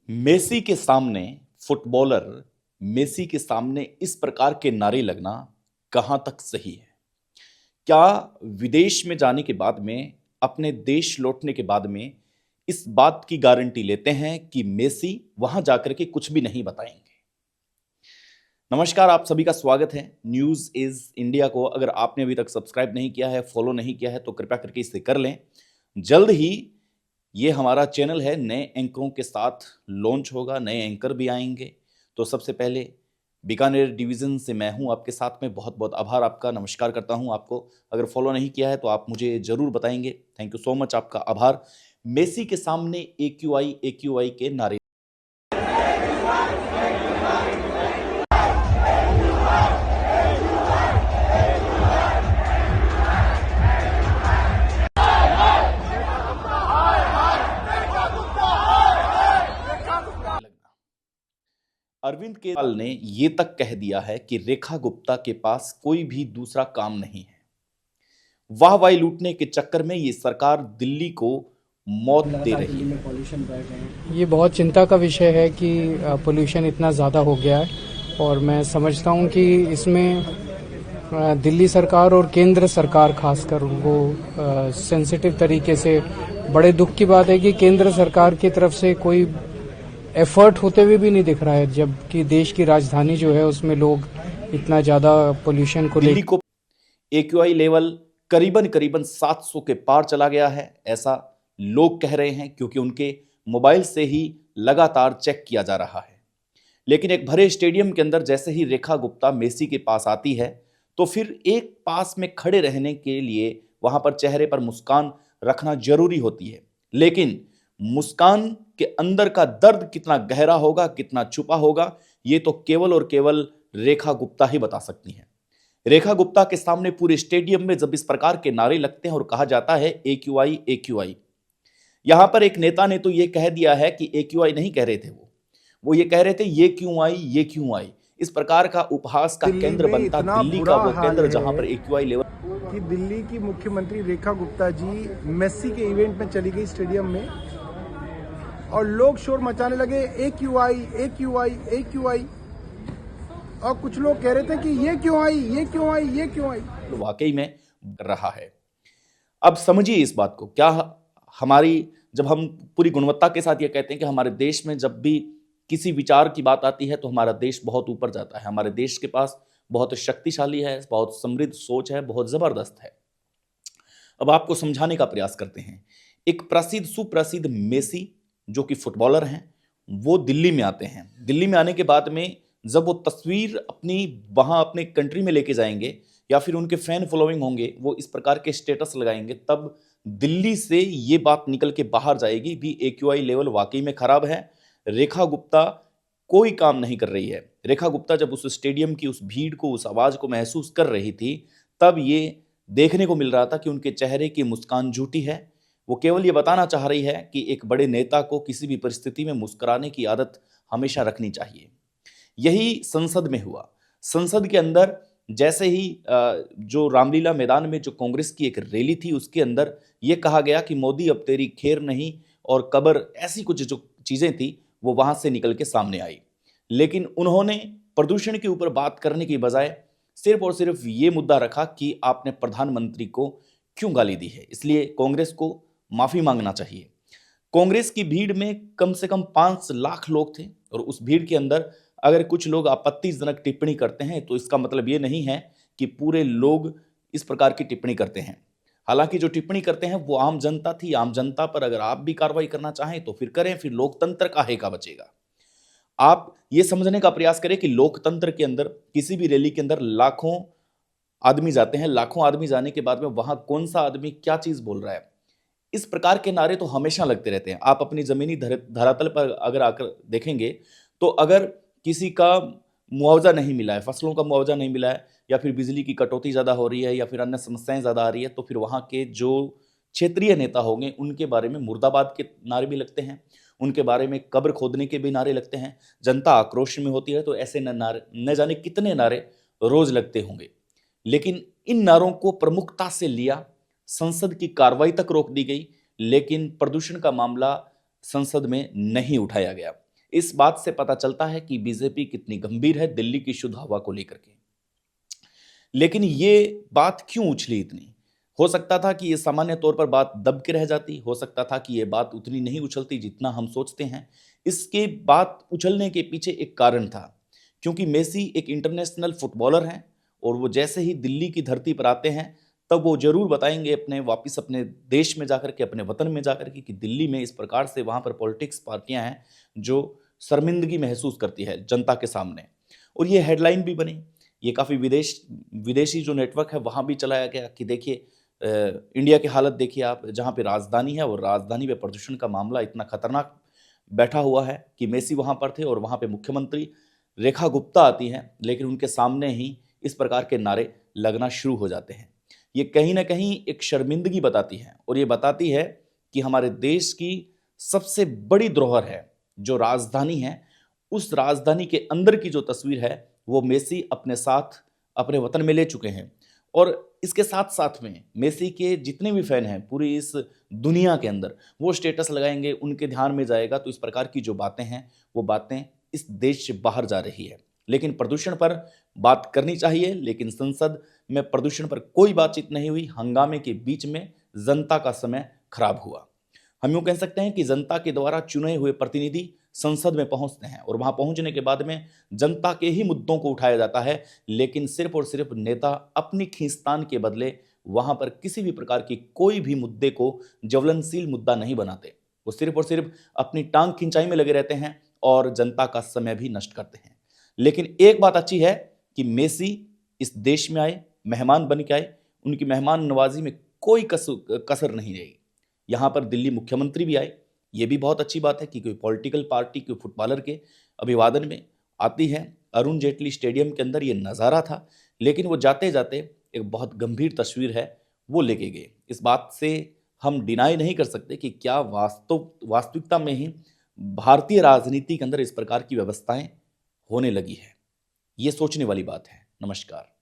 Messi के सामने footballer Messi के सामने इस प्रकार के नारे लगना कहां तक सही है? क्या विदेश में जाने के बाद में, अपने देश लौटने के बाद में इस बात की गारंटी लेते हैं कि मेसी वहां जाकर के कुछ भी नहीं बताएंगे? नमस्कार, आप सभी का स्वागत है न्यूज इज इंडिया को। अगर आपने अभी तक सब्सक्राइब नहीं किया है, फॉलो नहीं किया है, तो कृपया करके इसे कर लें। जल्द ही ये हमारा चैनल है नए एंकरों के साथ लॉन्च होगा, नए एंकर भी आएंगे। तो सबसे पहले बीकानेर डिवीज़न से मैं हूं आपके साथ में। बहुत बहुत आभार आपका, नमस्कार करता हूं आपको। अगर फॉलो नहीं किया है तो आप मुझे ज़रूर बताएंगे। थैंक यू सो मच, आपका आभार। मेसी के सामने AQI के नारे। अरविंद केजरीवाल ने ये तक कह दिया है कि रेखा गुप्ता के पास कोई भी दूसरा काम नहीं है। वाहवाही लूटने के चक्कर में ये सरकार दिल्ली को मौत दे रही है। ये बहुत चिंता का विषय है कि पोल्यूशन इतना ज़्यादा हो गया है, और मैं समझता हूँ कि इसमें दिल्ली सरकार और केंद्र सरकार खासकर वो सेंसिटिव तरीके से, बड़े दुख की बात है कि केंद्र सरकार की तरफ से कोई एफर्ट होते हुए भी नहीं दिख रहा है, जबकि देश की राजधानी जो है उसमें लोग इतना ज़्यादा पोल्यूशन को दिल्ली को AQI लेवल करीबन 700 के पार चला गया है, ऐसा लोग कह रहे हैं, क्योंकि उनके मोबाइल से ही लगातार चेक किया जा रहा है। लेकिन एक भरे स्टेडियम के अंदर जैसे ही रेखा गुप्ता मेसी के पास आती है, तो फिर एक पास में खड़े रहने के लिए वहां पर चेहरे पर मुस्कान रखना जरूरी होती है। लेकिन मुस्कान के अंदर का दर्द कितना गहरा होगा, कितना छुपा होगा, ये तो केवल और केवल रेखा गुप्ता ही बता सकती हैं। रेखा गुप्ता के सामने पूरे स्टेडियम में जब इस प्रकार के नारे लगते हैं और कहा जाता है AQI, यहां पर एक नेता ने तो यह कह दिया है कि AQI नहीं कह रहे थे, वो ये कह रहे थे ये क्यों आई। इस प्रकार का उपहास का केंद्र बनता दिल्ली का वो केंद्र जहां पर AQI लेवल कि दिल्ली की मुख्यमंत्री रेखा गुप्ता जी मेसी के इवेंट में चली गई स्टेडियम में, और लोग शोर मचाने लगे AQI, और कुछ लोग कह रहे थे कि ये क्यों आई। वाकई में रहा है। अब समझिए इस बात को। क्या हमारी, जब हम पूरी गुणवत्ता के साथ ये कहते हैं कि हमारे देश में जब भी किसी विचार की बात आती है तो हमारा देश बहुत ऊपर जाता है। हमारे देश के पास बहुत शक्तिशाली है, बहुत समृद्ध सोच है, बहुत जबरदस्त है। अब आपको समझाने का प्रयास करते हैं। एक सुप्रसिद्ध मेसी जो कि फुटबॉलर हैं, वो दिल्ली में आते हैं। दिल्ली में आने के बाद में जब वो तस्वीर वहां अपने कंट्री में लेके जाएंगे, या फिर उनके फैन फॉलोइंग होंगे, वो इस प्रकार के स्टेटस लगाएंगे, तब दिल्ली से ये बात निकल के बाहर जाएगी भी AQI लेवल वाकई में खराब है। रेखा गुप्ता कोई काम नहीं कर रही है। रेखा गुप्ता जब उस स्टेडियम की उस भीड़ को, उस आवाज को महसूस कर रही थी, तब ये देखने को मिल रहा था कि उनके चेहरे की मुस्कान झूठी है। वो केवल ये बताना चाह रही है कि एक बड़े नेता को किसी भी परिस्थिति में मुस्कुराने की आदत हमेशा रखनी चाहिए। यही संसद में हुआ। संसद के अंदर जैसे ही जो रामलीला मैदान में जो कांग्रेस की एक रैली थी, उसके अंदर यह कहा गया कि मोदी अब तेरी खैर नहीं, और कब्र, ऐसी कुछ जो चीजें थी वो वहां से निकल के सामने आई। लेकिन उन्होंने प्रदूषण के ऊपर बात करने की बजाय सिर्फ और सिर्फ ये मुद्दा रखा कि आपने प्रधानमंत्री को क्यों गाली दी है, इसलिए कांग्रेस को माफी मांगना चाहिए। कांग्रेस की भीड़ में कम से कम 5 लाख लोग थे, और उस भीड़ के अंदर अगर कुछ लोग आपत्तिजनक टिप्पणी करते हैं तो इसका मतलब ये नहीं है कि पूरे लोग इस प्रकार की टिप्पणी करते हैं। हालांकि जो टिप्पणी करते हैं वो आम जनता थी। आम जनता पर अगर आप भी कार्रवाई करना चाहें तो फिर करें, फिर लोकतंत्र काहे का बचेगा। आप ये समझने का प्रयास करें कि लोकतंत्र के अंदर, किसी भी रैली के अंदर लाखों आदमी जाते हैं। लाखों आदमी जाने के बाद में वहां कौन सा आदमी क्या चीज बोल रहा है, इस प्रकार के नारे तो हमेशा लगते रहते हैं। आप अपनी जमीनी धरातल पर अगर आकर देखेंगे तो अगर किसी का मुआवजा नहीं मिला है, फसलों का मुआवजा नहीं मिला है, या फिर बिजली की कटौती ज़्यादा हो रही है, या फिर अन्य समस्याएं ज़्यादा आ रही है, तो फिर वहाँ के जो क्षेत्रीय नेता होंगे उनके बारे में मुर्दाबाद के नारे भी लगते हैं, उनके बारे में कब्र खोदने के भी नारे लगते हैं। जनता आक्रोश में होती है तो ऐसे नारे, न जाने कितने नारे रोज लगते होंगे। लेकिन इन नारों को प्रमुखता से लिया, संसद की कार्रवाई तक रोक दी गई, लेकिन प्रदूषण का मामला संसद में नहीं उठाया गया। इस बात से पता चलता है कि बीजेपी कितनी गंभीर है दिल्ली की शुद्ध हवा को लेकर के। लेकिन ये बात क्यों उछली इतनी? हो सकता था कि ये सामान्य तौर पर बात दब के रह जाती, हो सकता था कि ये बात उतनी नहीं उछलती जितना हम सोचते हैं। इसके बात उछलने के पीछे एक कारण था, क्योंकि मेसी एक इंटरनेशनल फुटबॉलर हैं और वो जैसे ही दिल्ली की धरती पर आते हैं तब वो जरूर बताएंगे वापिस अपने देश में जाकर के, अपने वतन में जाकर के, कि दिल्ली में इस प्रकार से वहाँ पर पॉलिटिक्स पार्टियां हैं जो शर्मिंदगी महसूस करती है जनता के सामने। और ये हेडलाइन भी बनी, ये काफ़ी विदेशी जो नेटवर्क है वहाँ भी चलाया गया कि देखिए इंडिया की हालत देखिए आप, जहाँ पे राजधानी है और राजधानी पे प्रदूषण का मामला इतना खतरनाक बैठा हुआ है कि मेसी वहाँ पर थे और वहाँ पे मुख्यमंत्री रेखा गुप्ता आती हैं, लेकिन उनके सामने ही इस प्रकार के नारे लगना शुरू हो जाते हैं। ये कहीं ना कहीं एक शर्मिंदगी बताती है और ये बताती है कि हमारे देश की सबसे बड़ी धरोहर है जो राजधानी है, उस राजधानी के अंदर की जो तस्वीर है वो मेसी अपने साथ अपने वतन में ले चुके हैं। और इसके साथ साथ में मेसी के जितने भी फैन हैं पूरी इस दुनिया के अंदर, वो स्टेटस लगाएंगे, उनके ध्यान में जाएगा। तो इस प्रकार की जो बातें हैं वो बातें इस देश से बाहर जा रही है। लेकिन प्रदूषण पर बात करनी चाहिए, लेकिन संसद में प्रदूषण पर कोई बातचीत नहीं हुई। हंगामे के बीच में जनता का समय खराब हुआ। हम यूं कह सकते हैं कि जनता के द्वारा चुने हुए प्रतिनिधि संसद में पहुंचते हैं और वहां पहुंचने के बाद में जनता के ही मुद्दों को उठाया जाता है, लेकिन सिर्फ और सिर्फ नेता अपनी खींचतान के बदले वहां पर किसी भी प्रकार की कोई भी मुद्दे को ज्वलनशील मुद्दा नहीं बनाते। वो सिर्फ और सिर्फ अपनी टांग खिंचाई में लगे रहते हैं और जनता का समय भी नष्ट करते हैं। लेकिन एक बात अच्छी है कि मेसी इस देश में आए, मेहमान बन के आए, उनकी मेहमान नवाजी में कोई कसर नहीं रही। यहाँ पर दिल्ली मुख्यमंत्री भी आए, ये भी बहुत अच्छी बात है कि कोई पॉलिटिकल पार्टी कोई फुटबॉलर के अभिवादन में आती है। अरुण जेटली स्टेडियम के अंदर ये नज़ारा था, लेकिन वो जाते जाते एक बहुत गंभीर तस्वीर है वो लेके गए। इस बात से हम डिनाई नहीं कर सकते कि क्या वास्तविकता में ही भारतीय राजनीति के अंदर इस प्रकार की व्यवस्थाएं होने लगी है। ये सोचने वाली बात है। नमस्कार।